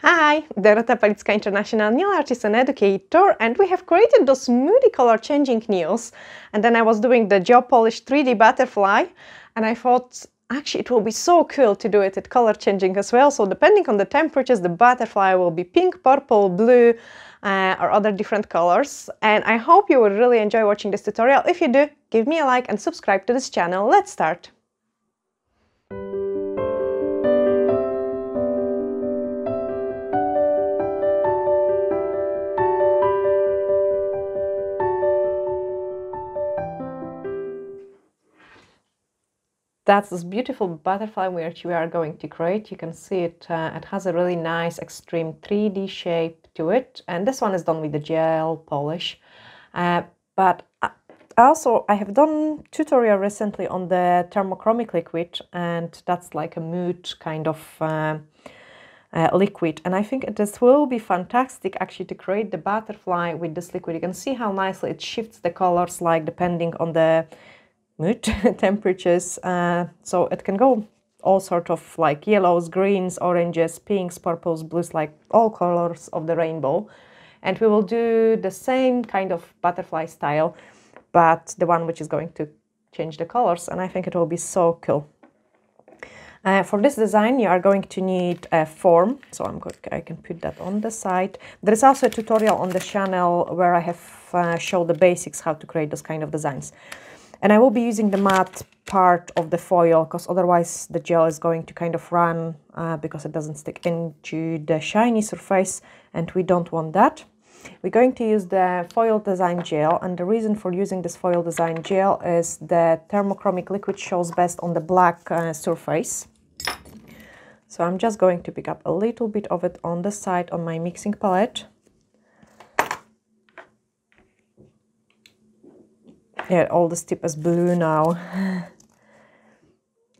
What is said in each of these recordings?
Hi, Dorota, Palicka, International Nail Artist and Educator, and we have created those moody color changing nails. And then I was doing the gel polish 3D butterfly, and I thought actually it will be so cool to do it at color changing as well. So depending on the temperatures, the butterfly will be pink, purple, blue, or other different colors. And I hope you will really enjoy watching this tutorial. If you do, give me a like and subscribe to this channel. Let's start. That's this beautiful butterfly which we are going to create. You can see it, it has a really nice extreme 3D shape to it, and this one is done with the gel polish. But also I have done tutorial recently on the Thermochromic liquid, and that's like a mood kind of liquid, and I think this will be fantastic actually to create the butterfly with this liquid. You can see how nicely it shifts the colors, like depending on the mood temperatures, so it can go all sort of like yellows, greens, oranges, pinks, purples, blues, like all colors of the rainbow. And we will do the same kind of butterfly style, but the one which is going to change the colors, and I think it will be so cool. For this design you are going to need a form, so I can put that on the side. There is also a tutorial on the channel where I have showed the basics how to create those kind of designs. And I will be using the matte part of the foil, because otherwise the gel is going to kind of run because it doesn't stick into the shiny surface, and we don't want that. We're going to use the foil design gel, and the reason for using this foil design gel is the Thermochromic liquid shows best on the black surface. So I'm just going to pick up a little bit of it on the side on my mixing palette. Yeah, all the tip is blue now.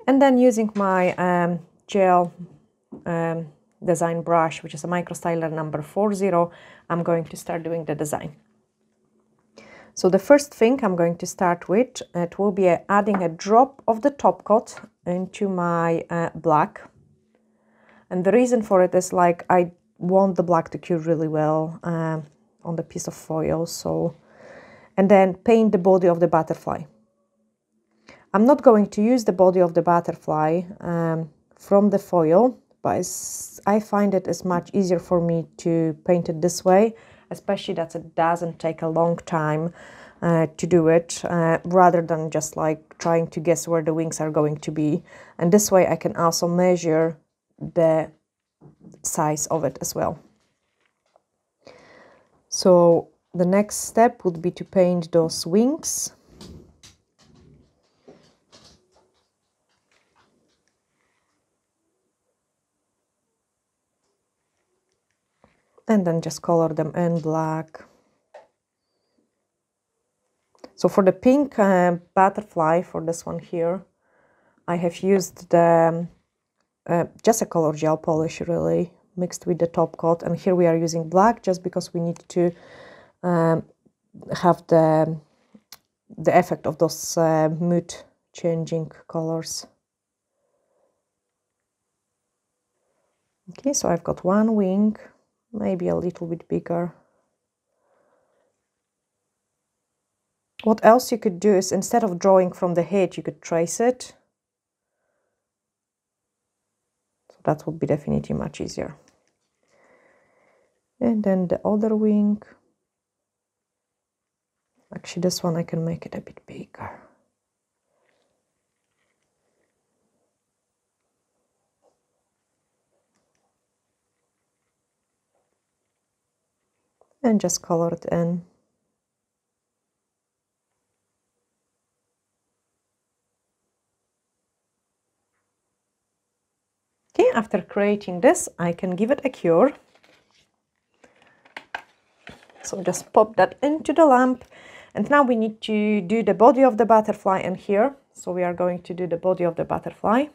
And then using my gel design brush, which is a microstyler number 40, I'm going to start doing the design. So the first thing I'm going to start with, it will be adding a drop of the top coat into my black. And the reason for it is like I want the black to cure really well on the piece of foil. So, and then paint the body of the butterfly. I'm not going to use the body of the butterfly from the foil, but I find it is much easier for me to paint it this way, especially that it doesn't take a long time to do it, rather than just like trying to guess where the wings are going to be. And this way I can also measure the size of it as well. So the next step would be to paint those wings. And then just color them in black. So for the pink butterfly, for this one here, I have used the just a color gel polish really mixed with the top coat, and here we are using black just because we need to have the effect of those mood changing colors. Okay, so I've got one wing, maybe a little bit bigger. What else you could do is, instead of drawing from the head, you could trace it. So that would be definitely much easier. And then the other wing. Actually, this one I can make it a bit bigger. And just color it in. Okay, after creating this, I can give it a cure. So just pop that into the lamp. And now we need to do the body of the butterfly in here. So we are going to do the body of the butterfly.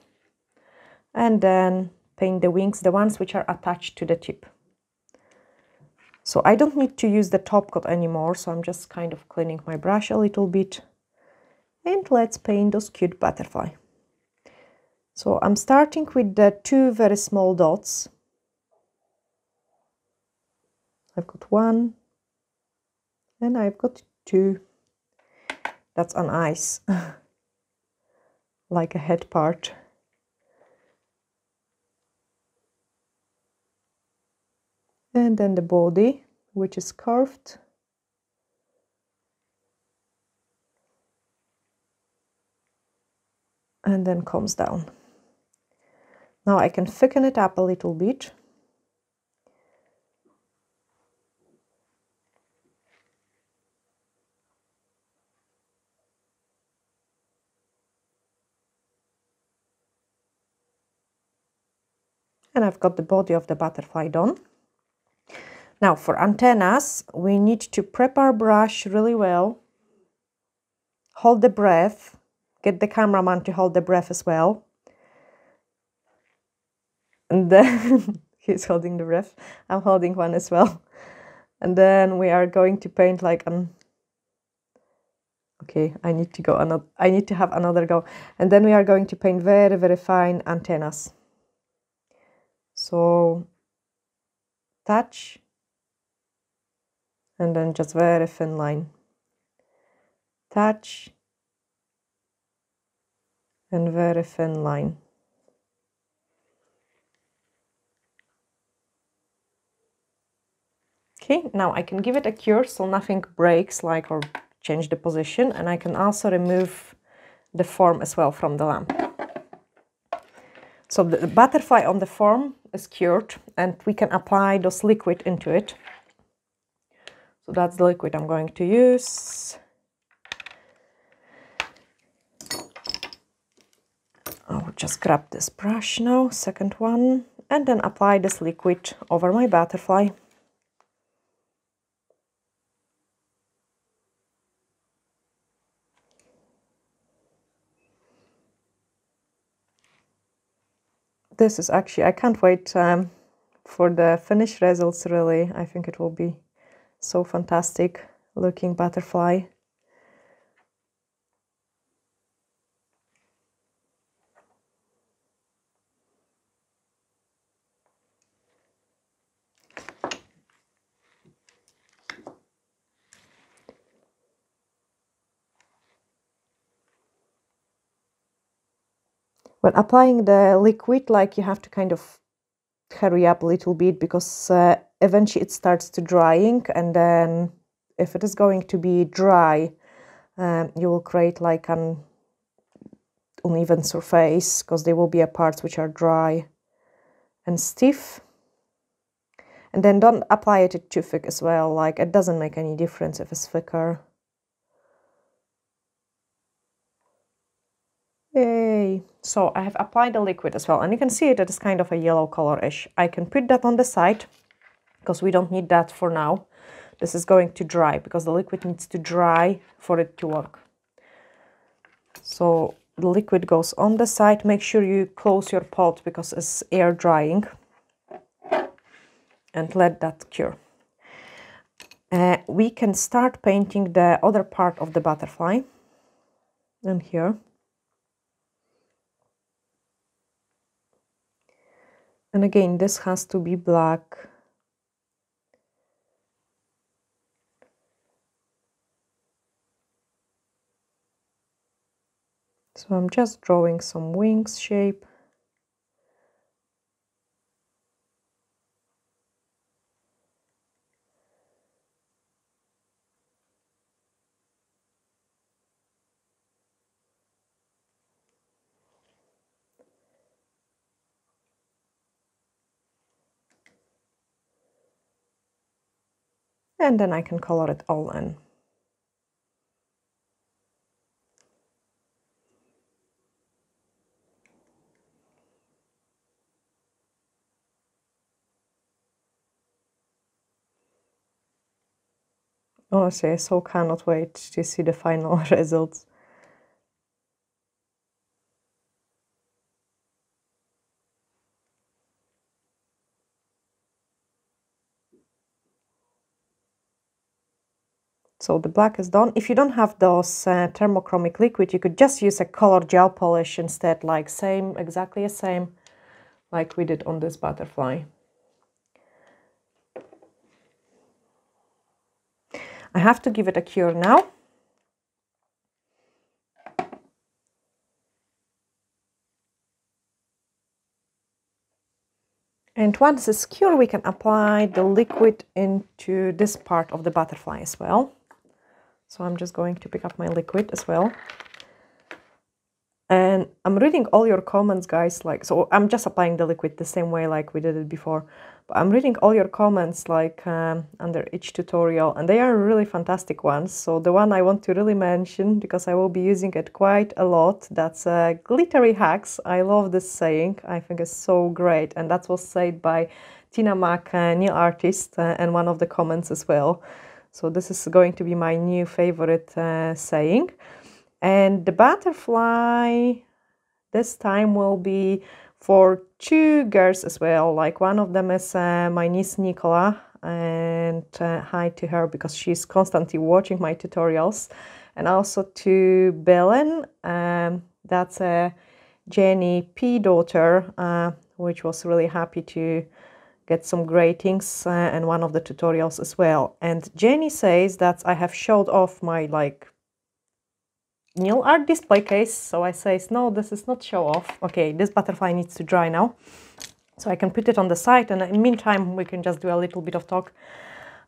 And then paint the wings, the ones which are attached to the tip. So I don't need to use the top coat anymore. So I'm just kind of cleaning my brush a little bit. And let's paint those cute butterfly. So I'm starting with the two very small dots. I've got one, and I've got two. That's on ice, like a head part. And then the body, which is curved. And then comes down. Now I can thicken it up a little bit. And I've got the body of the butterfly done. Now for antennas, we need to prep our brush really well. Hold the breath. Get the cameraman to hold the breath as well. And then he's holding the breath. I'm holding one as well. And then we are going to paint like an... Okay, I need to have another go. And then we are going to paint very, very fine antennas. So touch, and then just very thin line. Touch, and very thin line. Okay, now I can give it a cure so nothing breaks, like, or change the position, and I can also remove the form as well from the lamp. So the butterfly on the form is cured, and we can apply those liquid into it. So that's the liquid I'm going to use. I'll just grab this brush now, second one, and then apply this liquid over my butterfly. This is actually, I can't wait for the finished results, really. I think it will be so fantastic looking butterfly. When applying the liquid, like, you have to kind of hurry up a little bit, because eventually it starts to drying, and then if it is going to be dry, you will create like an uneven surface, because there will be parts which are dry and stiff. And then don't apply it too thick as well, like, it doesn't make any difference if it's thicker. Yay! So I have applied the liquid as well, and you can see it is kind of a yellow color-ish. I can put that on the side, because we don't need that for now. This is going to dry, because the liquid needs to dry for it to work. So the liquid goes on the side. Make sure you close your pot, because it's air drying, and let that cure. We can start painting the other part of the butterfly, and here. And again, this has to be black. So I'm just drawing some wings shape. And then I can color it all in. Honestly, I so cannot wait to see the final results. So the black is done. If you don't have those thermochromic liquid, you could just use a color gel polish instead, like exactly the same like we did on this butterfly. I have to give it a cure now. And once it's cured, we can apply the liquid into this part of the butterfly as well. So I'm just going to pick up my liquid as well. And I'm reading all your comments, guys, like, so I'm just applying the liquid the same way like we did it before. But I'm reading all your comments like under each tutorial, and they are really fantastic ones. So the one I want to really mention, because I will be using it quite a lot, that's glittery hacks. I love this saying. I think it's so great. And that was said by Tina Mack, nail artist, and one of the comments as well. So this is going to be my new favorite saying. And the butterfly this time will be for two girls as well. Like one of them is my niece Nicola, and hi to her because she's constantly watching my tutorials. And also to Belen, that's Jenny P daughter, which was really happy to get some gratings and one of the tutorials as well. And Jenny says that I have showed off my like nail art display case, so I say no, this is not show off. Okay, this butterfly needs to dry now, so I can put it on the side, and in the meantime we can just do a little bit of talk.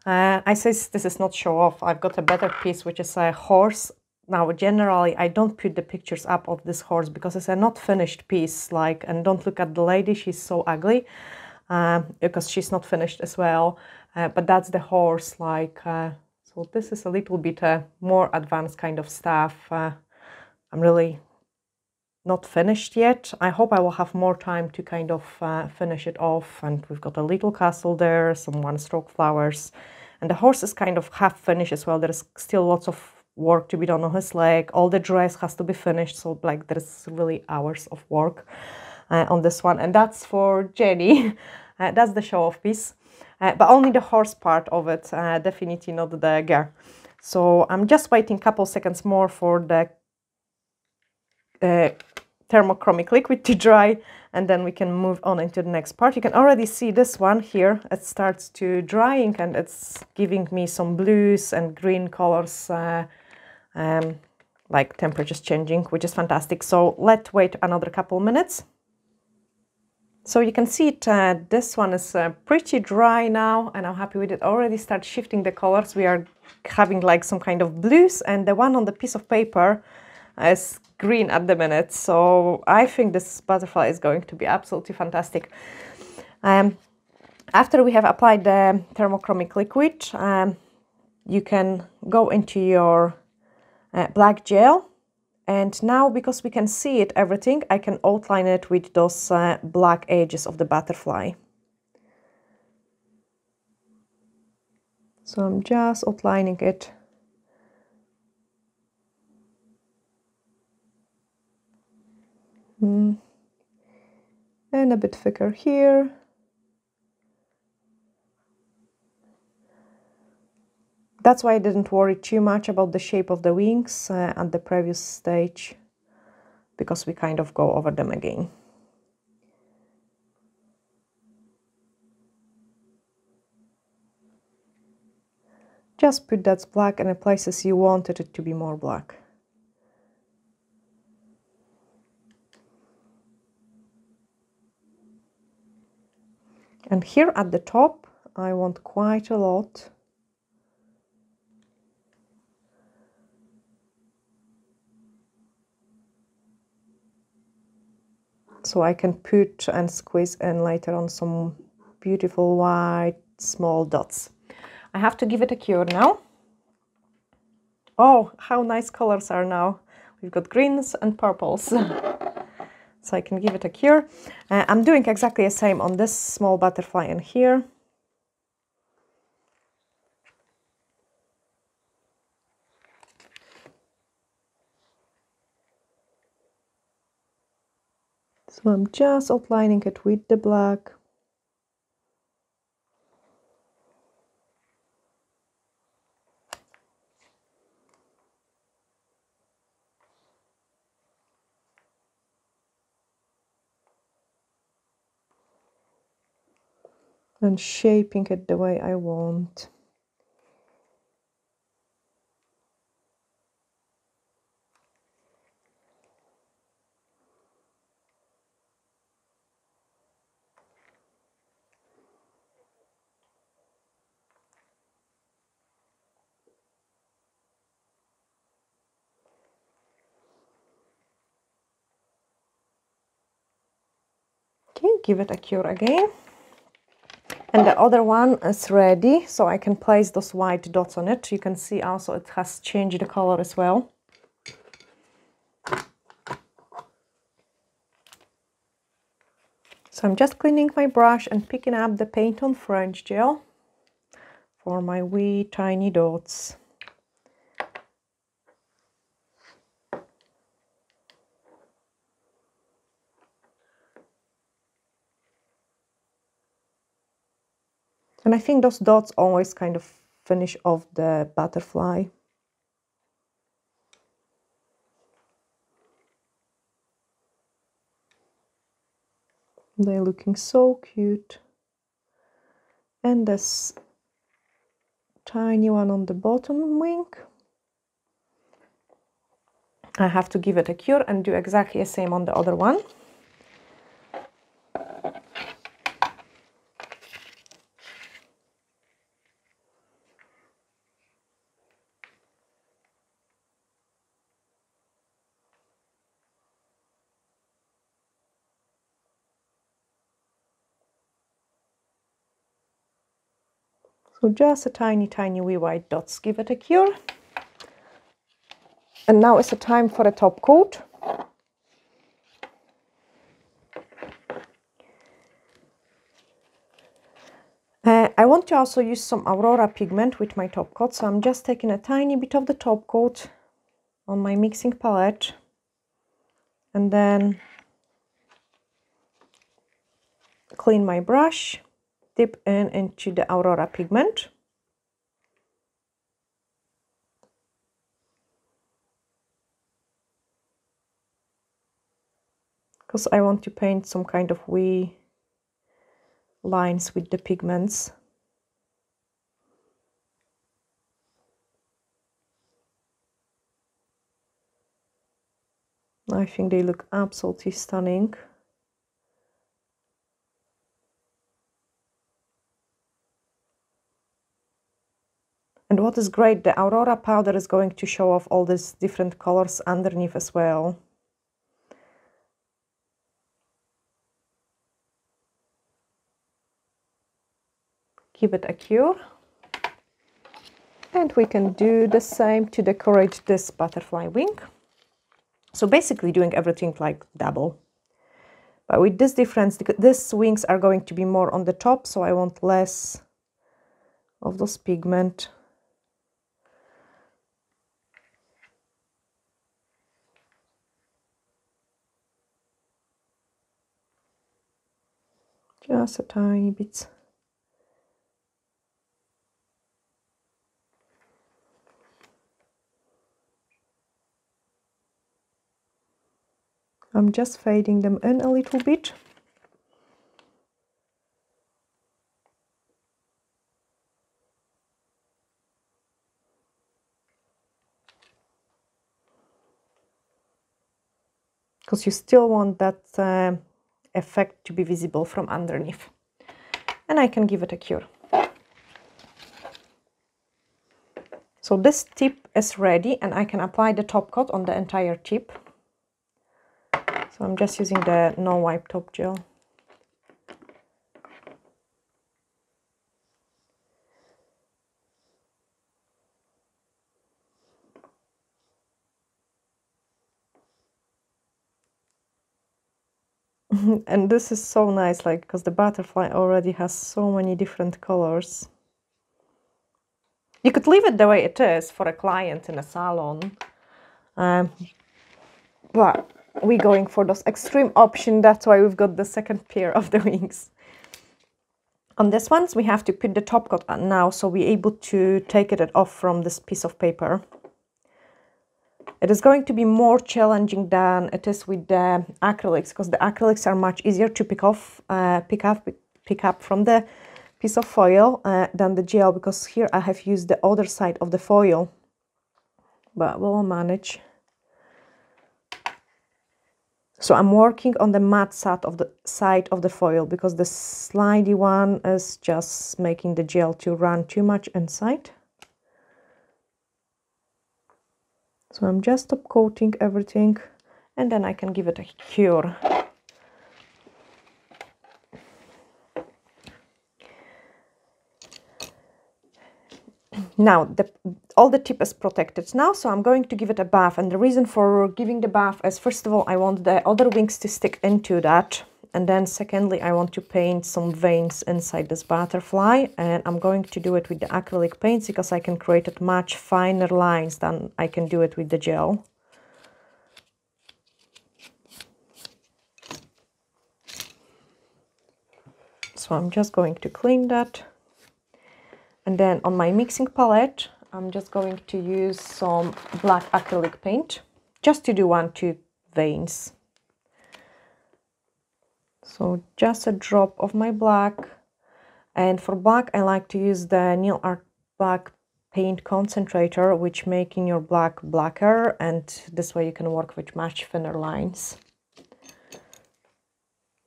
I say this is not show off. I've got a better piece, which is a horse. Now generally I don't put the pictures up of this horse because it's a not finished piece, like, and don't look at the lady, she's so ugly, because she's not finished as well, but that's the horse, like, so this is a little bit more advanced kind of stuff. I'm really not finished yet. I hope I will have more time to kind of finish it off. And we've got a little castle there, some one-stroke flowers. And the horse is kind of half finished as well. There's still lots of work to be done on his leg. All the dress has to be finished. So like there's really hours of work on this one. And that's for Jenny. That's the show-off piece. But only the horse part of it, definitely not the girl. So I'm just waiting a couple seconds more for the thermochromic liquid to dry, and then we can move on into the next part. You can already see this one here. It starts to drying, and it's giving me some blues and green colors, like temperatures changing, which is fantastic. So let's wait another couple minutes. So you can see it, this one is pretty dry now, and I'm happy with it. Already start shifting the colors. We are having like some kind of blues, and the one on the piece of paper is green at the minute. So I think this butterfly is going to be absolutely fantastic. After we have applied the thermochromic liquid, you can go into your black gel. And now, because we can see it, everything, I can outline it with those black edges of the butterfly. So I'm just outlining it. And a bit thicker here. That's why I didn't worry too much about the shape of the wings at the previous stage, because we kind of go over them again. Just put that black in the places you wanted it to be more black. And here at the top, I want quite a lot. So I can put and squeeze in later on some beautiful white small dots. I have to give it a cure now. Oh, how nice colors are now. We've got greens and purples. So I can give it a cure. I'm doing exactly the same on this small butterfly in here. So I'm just outlining it with the black. And shaping it the way I want. Okay, give it a cure again. And the other one is ready, so I can place those white dots on it. You can see also it has changed the color as well. So I'm just cleaning my brush and picking up the Paint on French gel for my wee tiny dots. And I think those dots always kind of finish off the butterfly. They're looking so cute. And this tiny one on the bottom wing. I have to give it a cure and do exactly the same on the other one. So just a tiny wee white dots, give it a cure. And now is the time for a top coat. I want to also use some Aurora pigment with my top coat, so I'm just taking a tiny bit of the top coat on my mixing palette and then clean my brush, dip into the Aurora pigment. Because I want to paint some kind of wee lines with the pigments. I think they look absolutely stunning. And what is great, the Aurora powder is going to show off all these different colors underneath as well. Give it a cure. And we can do the same to decorate this butterfly wing. So basically doing everything like double. But with this difference, these wings are going to be more on the top, so I want less of those pigment. Just a tiny bit. I'm just fading them in a little bit. Because you still want that effect to be visible from underneath. And I can give it a cure. So this tip is ready and I can apply the top coat on the entire tip. So I'm just using the no wipe top gel. And this is so nice, like, because the butterfly already has so many different colors. You could leave it the way it is for a client in a salon. But we're going for those extreme option, that's why we've got the second pair of the wings. On this ones, we have to put the top coat on now, so we're able to take it off from this piece of paper. It is going to be more challenging than it is with the acrylics, because the acrylics are much easier to pick up from the piece of foil than the gel, because here I have used the other side of the foil, but we'll manage. So I'm working on the matte side of the foil, because the slidey one is just making the gel to run too much inside. So I'm just top coating everything and then I can give it a cure. Now all the tip is protected now, so I'm going to give it a bath. And the reason for giving the bath is, first of all, I want the other wings to stick into that. And then secondly, I want to paint some veins inside this butterfly. And I'm going to do it with the acrylic paints because I can create it much finer lines than I can do it with the gel. So I'm just going to clean that. And then on my mixing palette, I'm just going to use some black acrylic paint just to do 1-2 veins. So just a drop of my black. And for black, I like to use the Nail Art Black Paint Concentrator, which making your black blacker, and this way you can work with much thinner lines.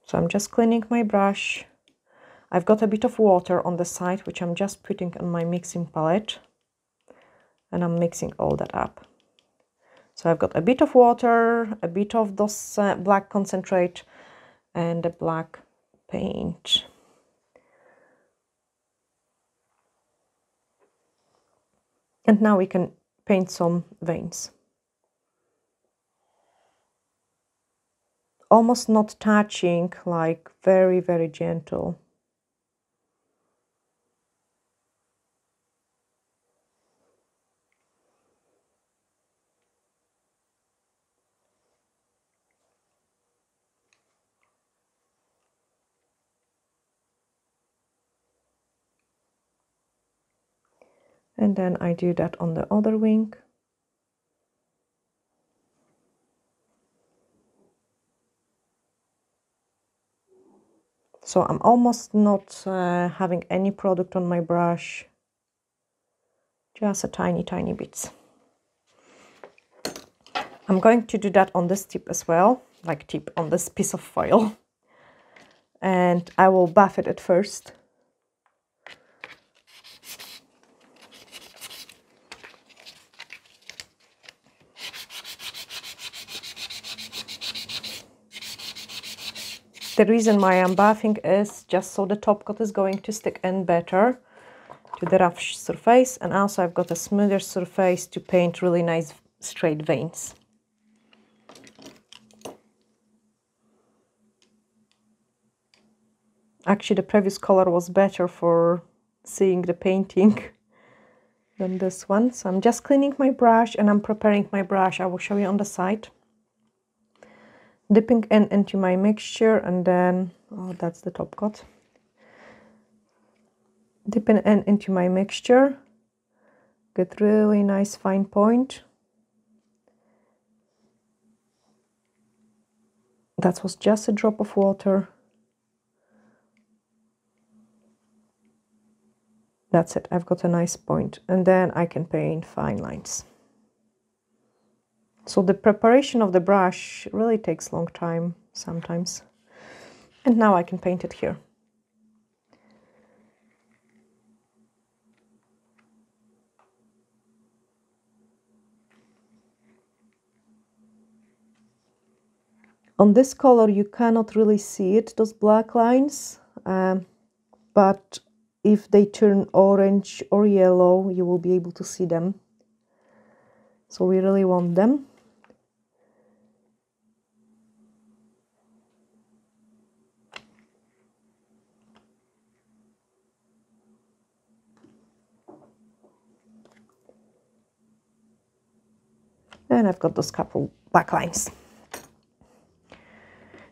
So I'm just cleaning my brush. I've got a bit of water on the side, which I'm just putting on my mixing palette. And I'm mixing all that up. So I've got a bit of water, a bit of this black concentrate, and the black paint. And now we can paint some veins. Almost not touching, like very, very gentle. And then I do that on the other wing. So I'm almost not having any product on my brush, just a tiny, tiny bits. I'm going to do that on this tip as well, like tip on this piece of foil. And I will buff it at first. The reason why I'm buffing is just so the top coat is going to stick in better to the rough surface, and also I've got a smoother surface to paint really nice straight veins. Actually, the previous color was better for seeing the painting than this one. So I'm just cleaning my brush and I'm preparing my brush. I will show you on the side. Dipping into my mixture, and then, oh, that's the top coat. Dipping into my mixture, get really nice fine point. That was just a drop of water. That's it, I've got a nice point, and then I can paint fine lines. So the preparation of the brush really takes a long time sometimes. And now I can paint it here. On this color you cannot really see it, those black lines, but if they turn orange or yellow, you will be able to see them. So we really want them. And I've got those couple black lines.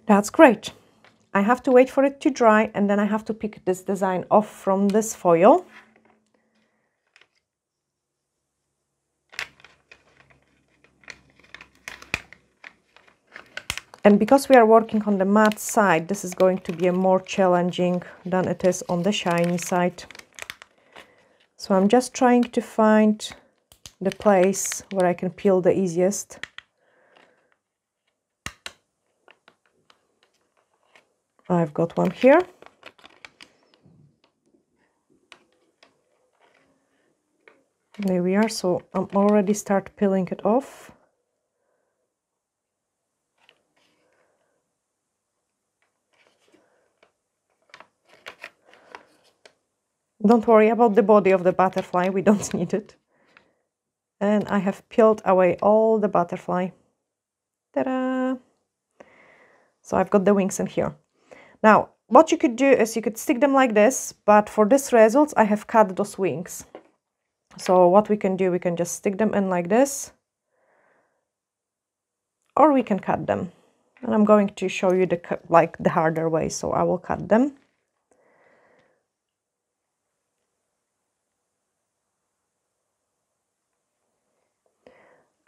That's great. I have to wait for it to dry, and then I have to pick this design off from this foil. And because we are working on the matte side, this is going to be a more challenging than it is on the shiny side. So I'm just trying to find the place where I can peel the easiest. I've got one here. There we are, so I'm already start peeling it off. Don't worry about the body of the butterfly, we don't need it. And I have peeled away all the butterfly. Ta-da! So I've got the wings in here. Now, what you could do is you could stick them like this, but for this result, I have cut those wings. So what we can do, we can just stick them in like this, or we can cut them. And I'm going to show you the harder way, so I will cut them.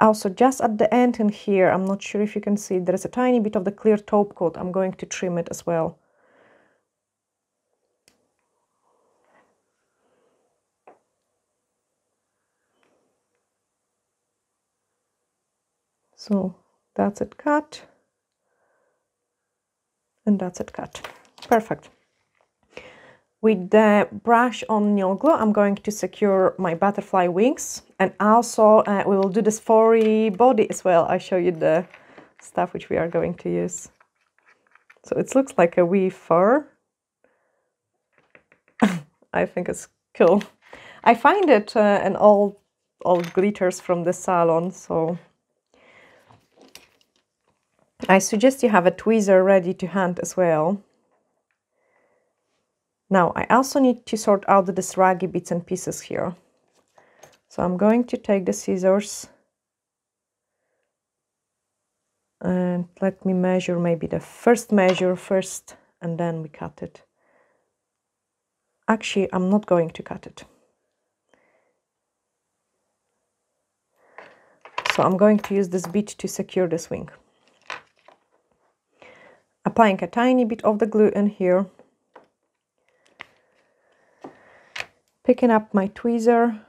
Also, just at the end in here, I'm not sure if you can see, there is a tiny bit of the clear top coat. I'm going to trim it as well. So that's it cut. And that's it cut. Perfect. With the brush on nail glue, I'm going to secure my butterfly wings. And also we will do this furry body as well. I'll show you the stuff which we are going to use. So it looks like a wee fur. I think it's cool. I find it in old glitters from the salon, so I suggest you have a tweezer ready to hand as well. Now, I also need to sort out these raggy bits and pieces here. So I'm going to take the scissors and let me measure maybe the first measure first, and then we cut it. Actually, I'm not going to cut it. So I'm going to use this bit to secure this wing. Applying a tiny bit of the glue in here. Picking up my tweezer.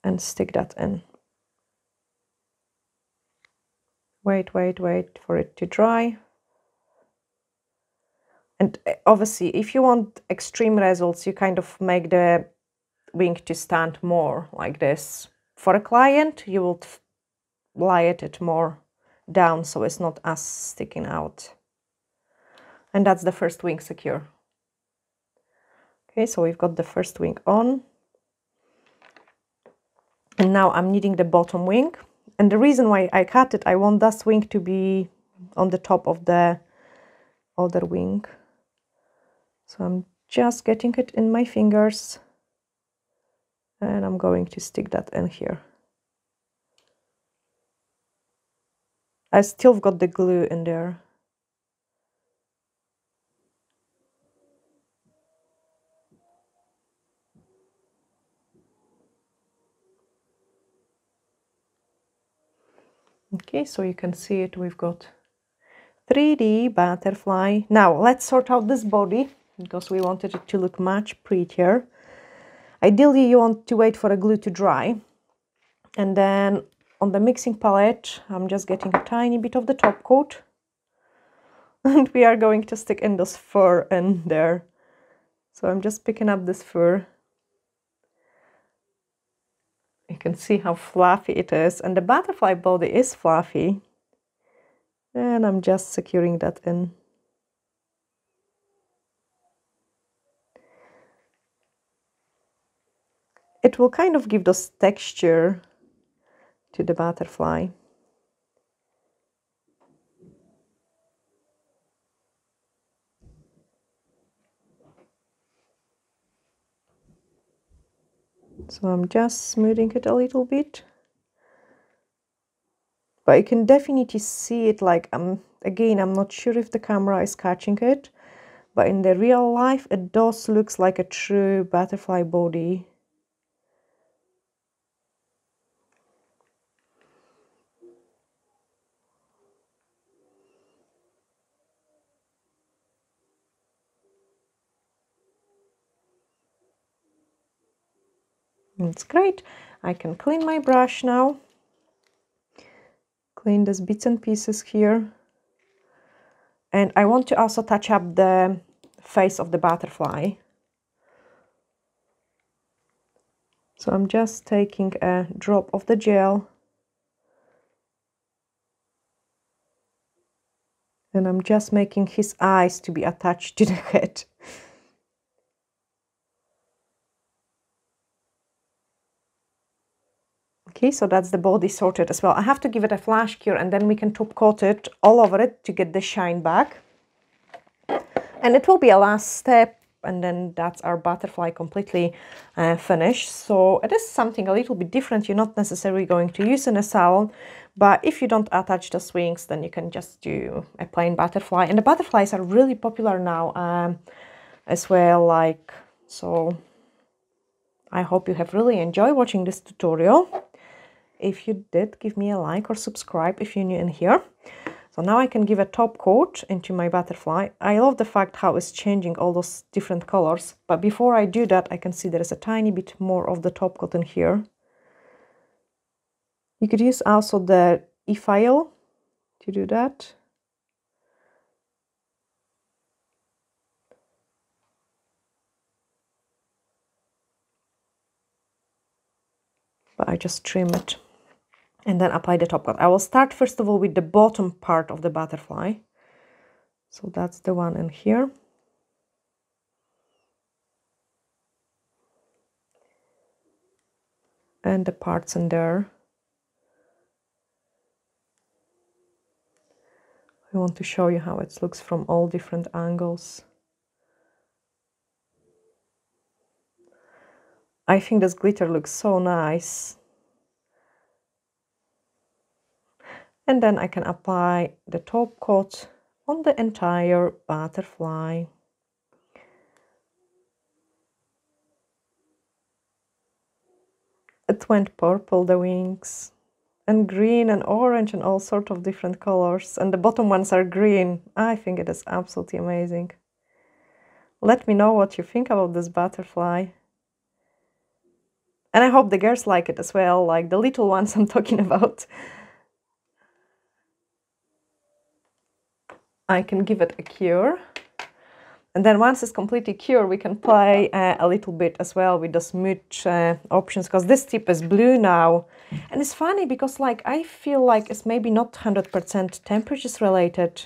And stick that in. Wait for it to dry. And obviously, if you want extreme results, you kind of make the wing to stand more like this. For a client, you will lie it more down so it's not as sticking out. And that's the first wing secure. Okay, so we've got the first wing on. And now I'm needing the bottom wing. And the reason why I cut it, I want this wing to be on the top of the other wing. So I'm just getting it in my fingers. And I'm going to stick that in here. I still got the glue in there. Okay, so you can see it, we've got 3D butterfly. Now let's sort out this body because we wanted it to look much prettier. Ideally, you want to wait for a glue to dry. And then on the mixing palette, I'm just getting a tiny bit of the top coat. And we are going to stick in this fur in there. So I'm just picking up this fur. You can see how fluffy it is. And the butterfly body is fluffy. And I'm just securing that in. It will kind of give this texture to the butterfly. So I'm just smoothing it a little bit. But you can definitely see it, like, again, I'm not sure if the camera is catching it, but in the real life, it does look like a true butterfly body. It's great. I can clean my brush now. Clean these bits and pieces here. And I want to also touch up the face of the butterfly. So I'm just taking a drop of the gel And I'm just making his eyes to be attached to the head. Okay, so that's the body sorted as well. I have to give it a flash cure and then we can top coat it all over it to get the shine back. And it will be a last step, and then that's our butterfly completely finished. So it is something a little bit different. You're not necessarily going to use in a salon, but if you don't attach the wings, then you can just do a plain butterfly. And the butterflies are really popular now as well. Like, so I hope you have really enjoyed watching this tutorial. If you did, give me a like or subscribe if you're new in here. So now I can give a top coat into my butterfly. I love the fact how it's changing all those different colors. But before I do that, I can see there is a tiny bit more of the top coat in here. You could use also the e-file to do that. But I just trim it and then apply the top coat. I will start first of all with the bottom part of the butterfly. So that's the one in here. And the parts in there. I want to show you how it looks from all different angles. I think this glitter looks so nice. And then I can apply the top coat on the entire butterfly. It went purple, the wings, and green and orange and all sorts of different colors. And the bottom ones are green. I think it is absolutely amazing. Let me know what you think about this butterfly. And I hope the girls like it as well, like the little ones I'm talking about. I can give it a cure. And then once it's completely cured, we can play a little bit as well with the smooth options, because this tip is blue now. And it's funny because like I feel like it's maybe not 100% temperatures related.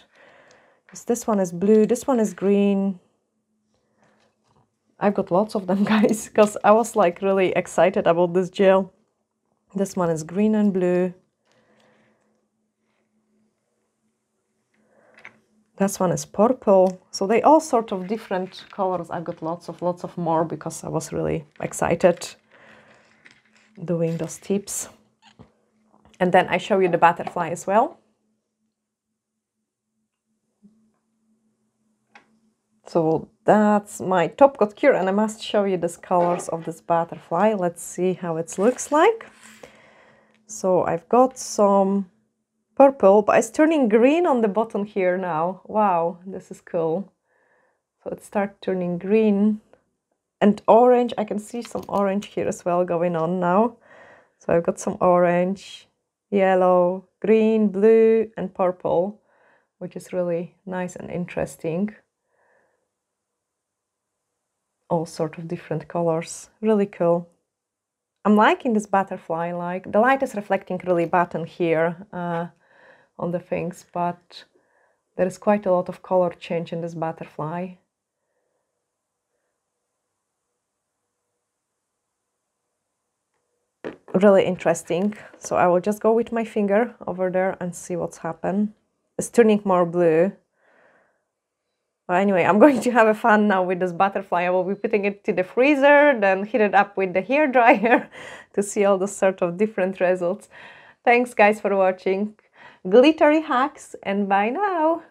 Because this one is blue, this one is green. I've got lots of them, guys, because I was like really excited about this gel. This one is green and blue. This one is purple. So they all sort of different colors. I've got lots of more because I was really excited doing those tips. And then I show you the butterfly as well. So that's my top coat cure, and I must show you the colors of this butterfly. Let's see how it looks like. So I've got some purple, but it's turning green on the bottom here now. Wow, this is cool. So it starts turning green and orange. I can see some orange here as well going on now. So I've got some orange, yellow, green, blue and purple, which is really nice and interesting. All sorts of different colors, really cool. I'm liking this butterfly, like the light is reflecting really bad in here on the things, but there is quite a lot of color change in this butterfly. Really interesting. So I will just go with my finger over there and see what's happened. It's turning more blue. But anyway, I'm going to have a fun now with this butterfly. I will be putting it to the freezer, then heat it up with the hairdryer to see all the sort of different results. Thanks guys for watching. Glittery hacks, and bye now.